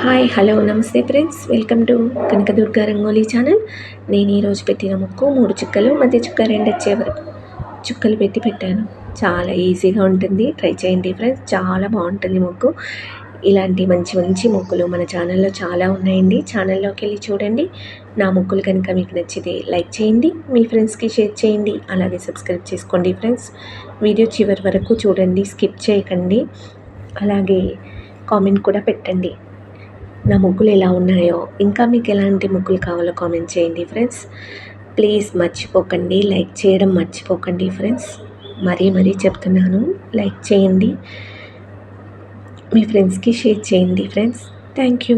Hi hello నమస్తే friends, welcome to Kanakadurga rangoli channel. నేను ఈరోజు పెట్టిన ముక్కు 3 చుక్కలు, మధ్య చుక్క 2 వచ్చే వరకు చుక్కలు పెట్టి పెట్టాను. చాలా ఈజీగా ఉంటుంది, ట్రై చేయండి ఫ్రెండ్స్. చాలా బాగుంటుంది ముగ్గు. ఇలాంటి మంచి మంచి ముగ్గులు మన ఛానల్లో చాలా ఉన్నాయండి. ఛానల్లోకి వెళ్ళి చూడండి. నా ముగ్గులు కనుక మీకు నచ్చితే లైక్ చేయండి, మీ ఫ్రెండ్స్కి షేర్ చేయండి, అలాగే సబ్స్క్రైబ్ చేసుకోండి ఫ్రెండ్స్. వీడియో చివరి వరకు చూడండి, స్కిప్ చేయకండి. అలాగే కామెంట్ కూడా పెట్టండి, నా ముగ్గులు ఎలా ఉన్నాయో. ఇంకా మీకు ఎలాంటి ముగ్గులు కావాలో కామెంట్ చేయండి ఫ్రెండ్స్. ప్లీజ్ మర్చిపోకండి, లైక్ చేయడం మర్చిపోకండి ఫ్రెండ్స్. మరీ చెప్తున్నాను, లైక్ చేయండి, మీ ఫ్రెండ్స్కి షేర్ చేయండి ఫ్రెండ్స్. Thank you.